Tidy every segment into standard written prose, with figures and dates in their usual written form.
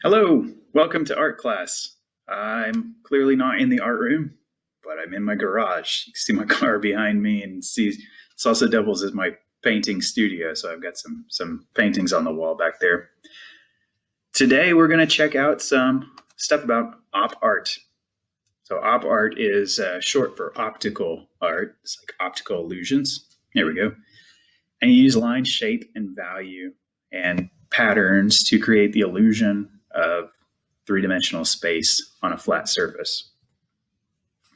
Hello, welcome to art class. I'm clearly not in the art room, but I'm in my garage. You can see my car behind me and see this also doubles as my painting studio, so I've got some paintings on the wall back there. Today we're going to check out some stuff about op art. So op art is short for optical art. It's like optical illusions. There we go. And you use line, shape, and value and patterns to create the illusion of three-dimensional space on a flat surface.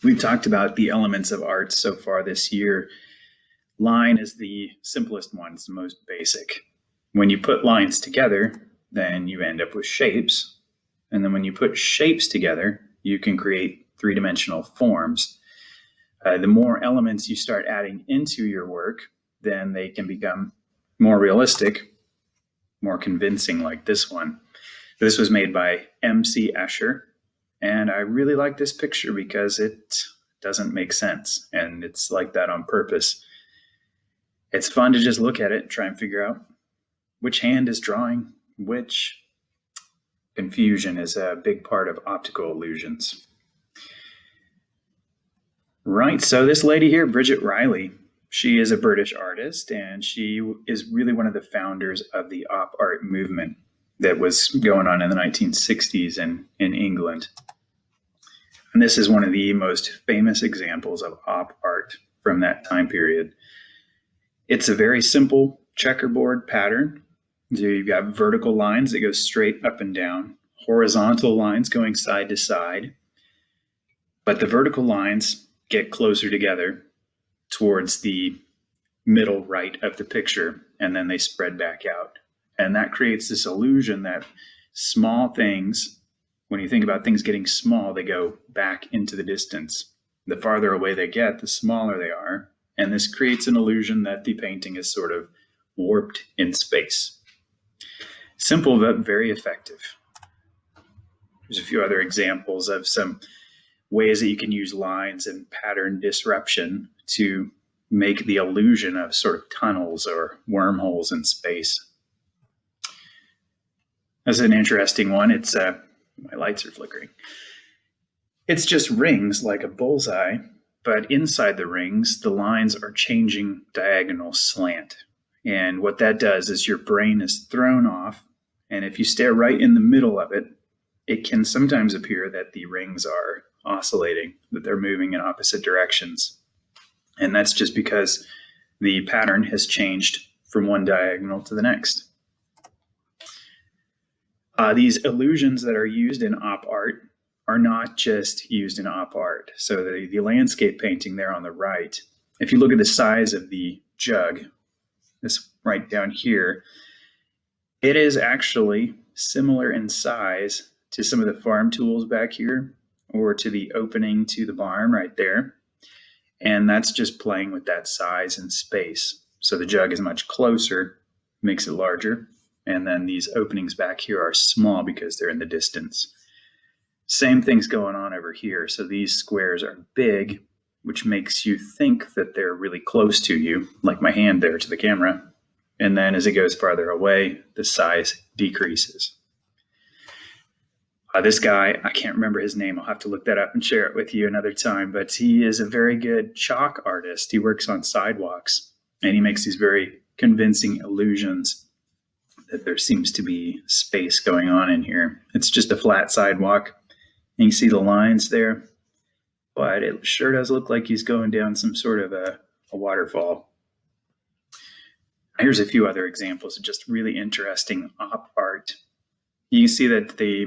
We've talked about the elements of art so far this year. Line is the simplest one, it's the most basic. When you put lines together, then you end up with shapes. And then when you put shapes together, you can create three-dimensional forms. The more elements you start adding into your work, then they can become more realistic, more convincing, like this one. This was made by M.C. Escher, and I really like this picture because it doesn't make sense, and it's like that on purpose. It's fun to just look at it and try and figure out which hand is drawing which. Confusion is a big part of optical illusions. Right, so this lady here, Bridget Riley, she is a British artist, and she is really one of the founders of the op art movement that was going on in the 1960s in England. And this is one of the most famous examples of op art from that time period. It's a very simple checkerboard pattern. So you've got vertical lines that go straight up and down, horizontal lines going side to side. But the vertical lines get closer together towards the middle right of the picture, and then they spread back out. And that creates this illusion that small things, when you think about things getting small, they go back into the distance. The farther away they get, the smaller they are. And this creates an illusion that the painting is sort of warped in space. Simple, but very effective. There's a few other examples of some ways that you can use lines and pattern disruption to make the illusion of sort of tunnels or wormholes in space. That's an interesting one. It's my lights are flickering. It's just rings like a bullseye, but inside the rings, the lines are changing diagonal slant. And what that does is your brain is thrown off, and if you stare right in the middle of it, it can sometimes appear that the rings are oscillating, that they're moving in opposite directions. And that's just because the pattern has changed from one diagonal to the next. These illusions that are used in op art are not just used in op art. So the landscape painting there on the right, if you look at the size of the jug, this right down here, it is actually similar in size to some of the farm tools back here, or to the opening to the barn right there. And that's just playing with that size and space. So the jug is much closer, makes it larger. And then these openings back here are small because they're in the distance. Same thing's going on over here. So these squares are big, which makes you think that they're really close to you, like my hand there to the camera. And then as it goes farther away, the size decreases. This guy, I can't remember his name. I'll have to look that up and share it with you another time. But he is a very good chalk artist. He works on sidewalks, and he makes these very convincing illusions that there seems to be space going on in here. It's just a flat sidewalk. And you see the lines there, but it sure does look like he's going down some sort of a waterfall. Here's a few other examples of just really interesting op art. You can see that the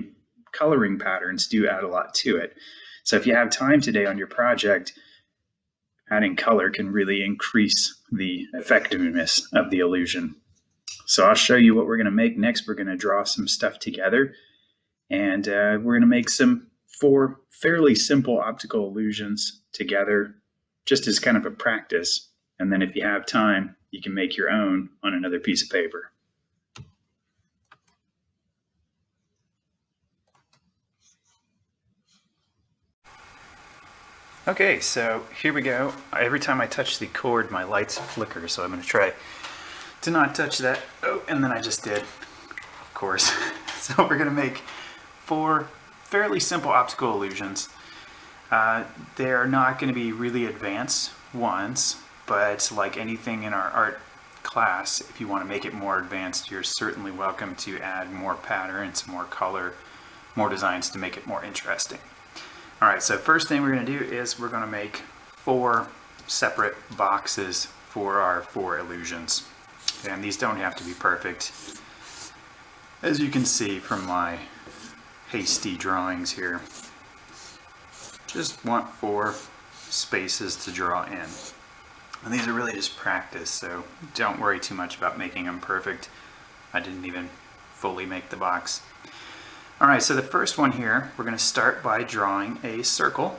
coloring patterns do add a lot to it. So if you have time today on your project, adding color can really increase the effectiveness of the illusion. So I'll show you what we're going to make next. We're going to draw some stuff together, and we're going to make four fairly simple optical illusions together, just as kind of a practice. And then if you have time, you can make your own on another piece of paper. Okay, so here we go. Every time I touch the cord, my lights flicker, so I'm going to try to not touch that. Oh, and then I just did, of course. So we're going to make 4 fairly simple optical illusions. They're not going to be really advanced ones, but like anything in our art class, if you want to make it more advanced, you're certainly welcome to add more patterns, more color, more designs to make it more interesting. Alright, so first thing we're going to do is we're going to make 4 separate boxes for our 4 illusions. And these don't have to be perfect. As you can see from my hasty drawings here, just want 4 spaces to draw in. And these are really just practice, so don't worry too much about making them perfect. I didn't even fully make the box. Alright, so the first one here, we're going to start by drawing a circle.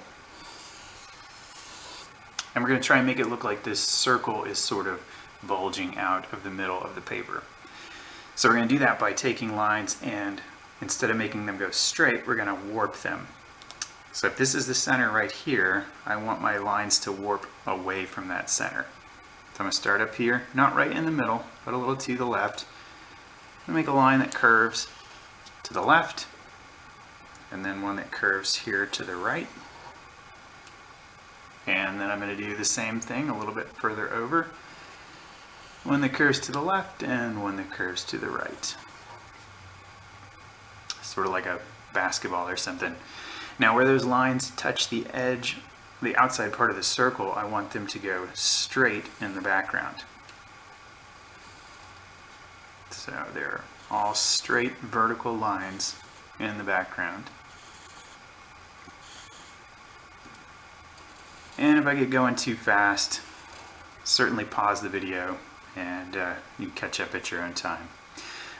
And we're going to try and make it look like this circle is sort of bulging out of the middle of the paper. So we're going to do that by taking lines, and instead of making them go straight, we're going to warp them. So if this is the center right here, I want my lines to warp away from that center. So I'm going to start up here, not right in the middle, but a little to the left. I'm going to make a line that curves to the left, and then one that curves here to the right. And then I'm going to do the same thing a little bit further over. One that curves to the left and one that curves to the right. Sort of like a basketball or something. Now where those lines touch the edge, the outside part of the circle, I want them to go straight in the background. So they're all straight vertical lines in the background. And if I get going too fast, certainly pause the video and you can catch up at your own time.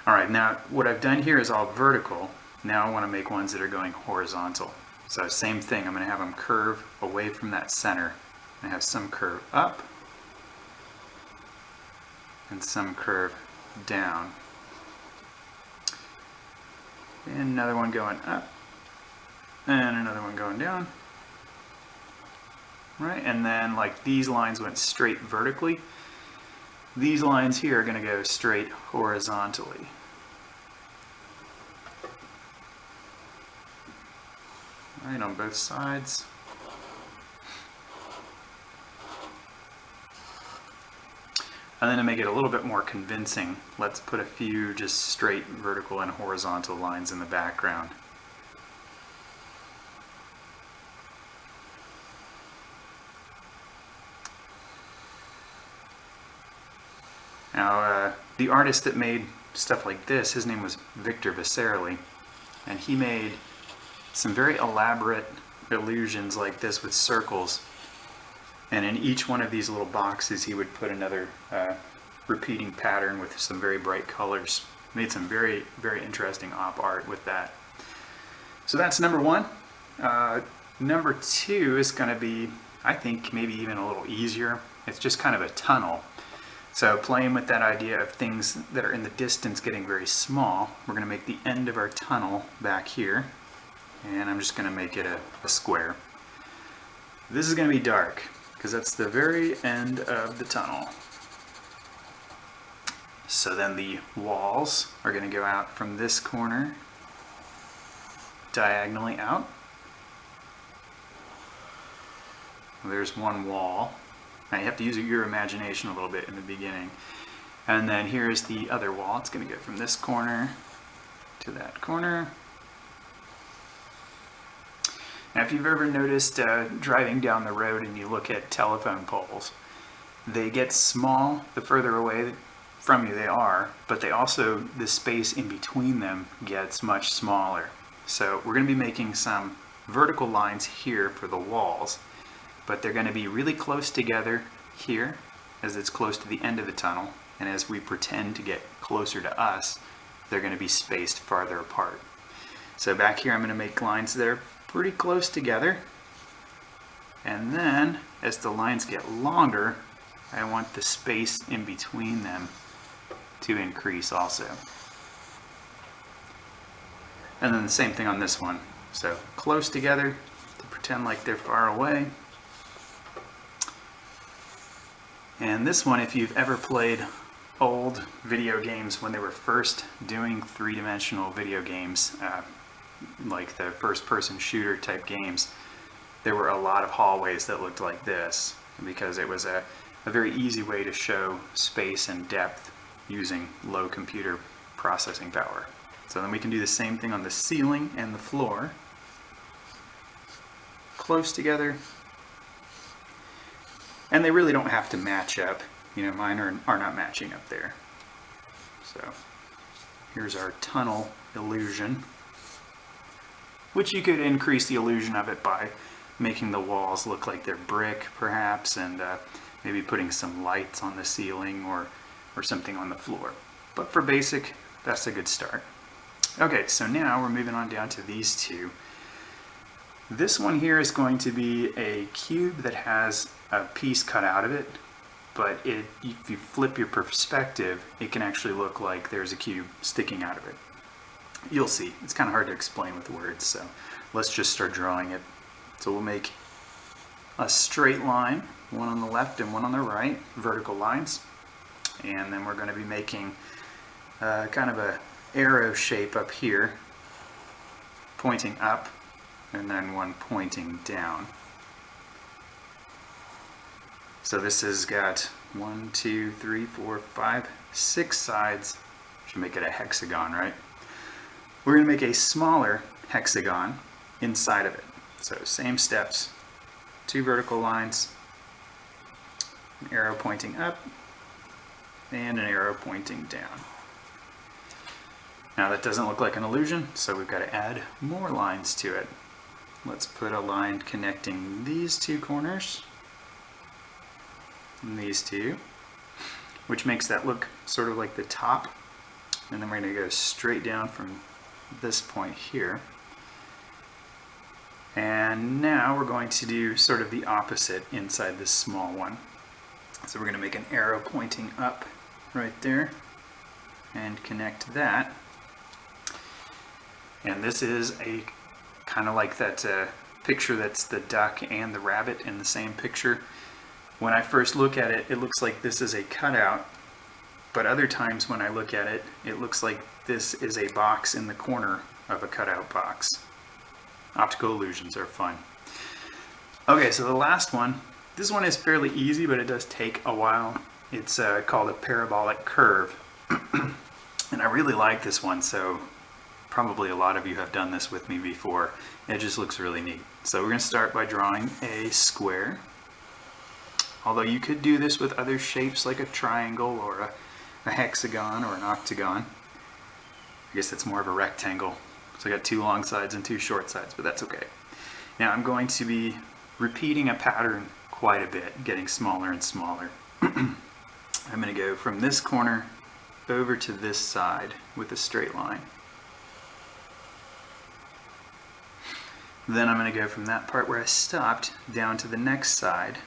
Alright, now what I've done here is all vertical. Now I want to make ones that are going horizontal. So same thing, I'm going to have them curve away from that center. I have some curve up and some curve down. And another one going up and another one going down. Right, and then like these lines went straight vertically. These lines here are going to go straight horizontally. Right, on both sides. And then to make it a little bit more convincing, let's put a few just straight vertical and horizontal lines in the background. Now, the artist that made stuff like this, his name was Victor Viscerali, and he made some very elaborate illusions like this with circles, and in each one of these little boxes he would put another repeating pattern with some very bright colors. Made some very, very interesting op art with that. So that's number 1. Number 2 is going to be, I think, maybe even a little easier. It's just kind of a tunnel. So playing with that idea of things that are in the distance getting very small, we're going to make the end of our tunnel back here, and I'm just going to make it a square. This is going to be dark, because that's the very end of the tunnel. So then the walls are going to go out from this corner, diagonally out. There's one wall. Now you have to use your imagination a little bit in the beginning. And then here's the other wall. It's going to go from this corner to that corner. Now if you've ever noticed driving down the road and you look at telephone poles, they get small the further away from you they are, but they also, the space in between them gets much smaller. So we're going to be making some vertical lines here for the walls, but they're going to be really close together here as it's close to the end of the tunnel, and as we pretend to get closer to us, they're going to be spaced farther apart. So back here I'm going to make lines that are pretty close together, and then as the lines get longer, I want the space in between them to increase also. And then the same thing on this one. So close together to pretend like they're far away. And this one, if you've ever played old video games when they were first doing three-dimensional video games, like the first-person shooter type games, there were a lot of hallways that looked like this because it was a very easy way to show space and depth using low computer processing power. So then we can do the same thing on the ceiling and the floor. Close together. And they really don't have to match up. You know, mine are not matching up there. So here's our tunnel illusion, which you could increase the illusion of it by making the walls look like they're brick, perhaps, and maybe putting some lights on the ceiling or something on the floor. But for basic, that's a good start. Okay, so now we're moving on down to these two. This one here is going to be a cube that has a piece cut out of it, but if you flip your perspective, it can actually look like there's a cube sticking out of it. You'll see. It's kind of hard to explain with words, so let's just start drawing it. So we'll make a straight line, one on the left and one on the right, vertical lines, and then we're going to be making kind of a arrow shape up here, pointing up, and then one pointing down. So this has got 1, 2, 3, 4, 5, 6 sides. Should make it a hexagon, right? We're going to make a smaller hexagon inside of it. So same steps, 2 vertical lines, an arrow pointing up, and an arrow pointing down. Now that doesn't look like an illusion, so we've got to add more lines to it. Let's put a line connecting these 2 corners and these 2, which makes that look sort of like the top. And then we're going to go straight down from this point here. And now we're going to do sort of the opposite inside this small one. So we're going to make an arrow pointing up right there and connect that. And this is a kind of like that picture that's the duck and the rabbit in the same picture. When I first look at it, it looks like this is a cutout, but other times when I look at it, it looks like this is a box in the corner of a cutout box. Optical illusions are fun. Okay, so the last one, this one is fairly easy, but it does take a while. It's called a parabolic curve. And I really like this one, so probably a lot of you have done this with me before. It just looks really neat. So we're going to start by drawing a square. Although you could do this with other shapes like a triangle or a hexagon or an octagon. I guess it's more of a rectangle. So I got 2 long sides and 2 short sides, but that's okay. Now I'm going to be repeating a pattern quite a bit, getting smaller and smaller. I'm going to go from this corner over to this side with a straight line. Then I'm going to go from that part where I stopped down to the next side.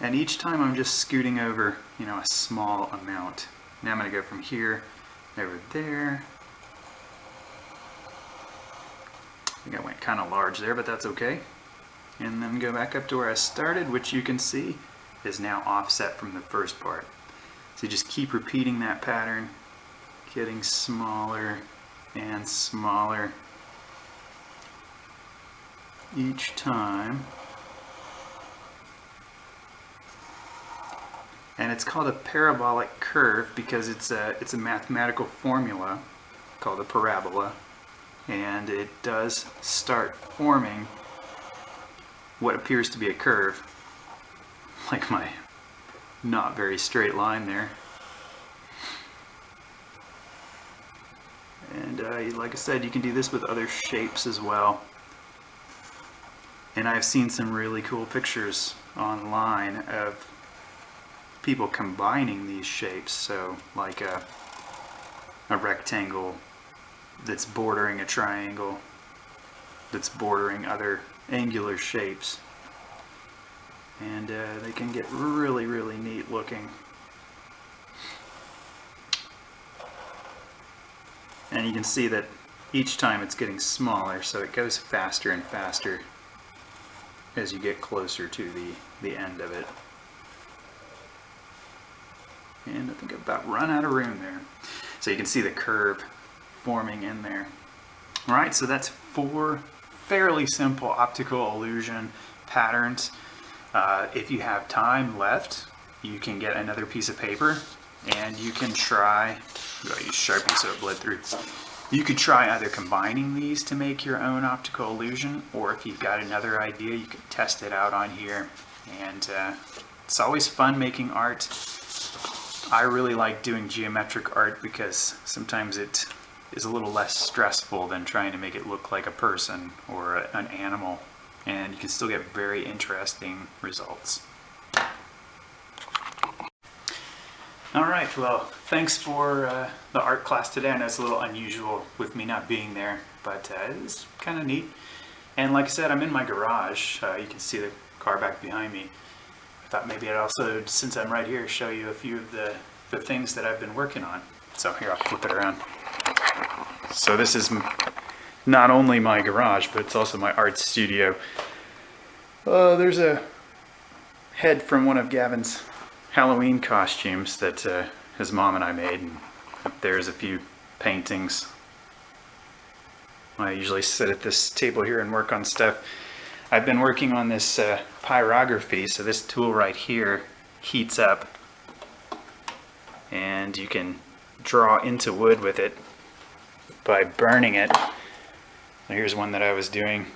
And each time I'm just scooting over, you know, a small amount. Now I'm going to go from here over there. I think I went kind of large there, but that's okay. And then go back up to where I started, which you can see is now offset from the first part. So you just keep repeating that pattern, getting smaller and smaller each time. And it's called a parabolic curve because it's a mathematical formula called a parabola, and it does start forming what appears to be a curve, like my not very straight line there. And like I said, you can do this with other shapes as well. And I've seen some really cool pictures online of people combining these shapes. So like a rectangle that's bordering a triangle, that's bordering other angular shapes. And they can get really, really neat looking. And you can see that each time it's getting smaller, so it goes faster and faster as you get closer to the end of it. And I think I've about run out of room there. So you can see the curve forming in there. All right, so that's 4 fairly simple optical illusion patterns. If you have time left, you can get another piece of paper and you can try, I use Sharpie so it bled through. You could try either combining these to make your own optical illusion, or if you've got another idea, you could test it out on here. And it's always fun making art. I really like doing geometric art because sometimes it is a little less stressful than trying to make it look like a person or an animal, and you can still get very interesting results. Alright, well, thanks for the art class today. I know it's a little unusual with me not being there, but it's kind of neat. And like I said, I'm in my garage. You can see the car back behind me. I thought maybe I'd also, since I'm right here, show you a few of the things that I've been working on. So here, I'll flip it around. So this is not only my garage, but it's also my art studio. There's a head from one of Gavin's Halloween costumes that his mom and I made, and up there's a few paintings. I usually sit at this table here and work on stuff. I've been working on this pyrography, so this tool right here heats up and you can draw into wood with it by burning it. Here's one that I was doing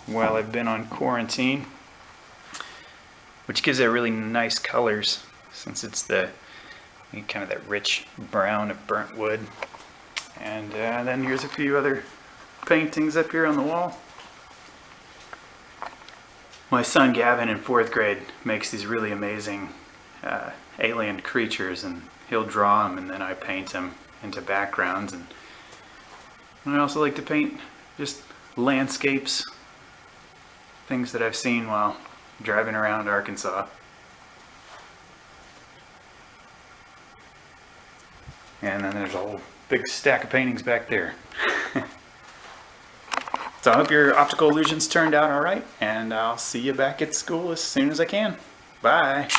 while I've been on quarantine, which gives it really nice colors since it's the kind of that rich brown of burnt wood. And then here's a few other paintings up here on the wall. My son Gavin in 4th grade makes these really amazing alien creatures, and he'll draw them and then I paint them into backgrounds. And I also like to paint just landscapes, things that I've seen while driving around Arkansas. And then there's a whole big stack of paintings back there. So I hope your optical illusions turned out all right, and I'll see you back at school as soon as I can. Bye.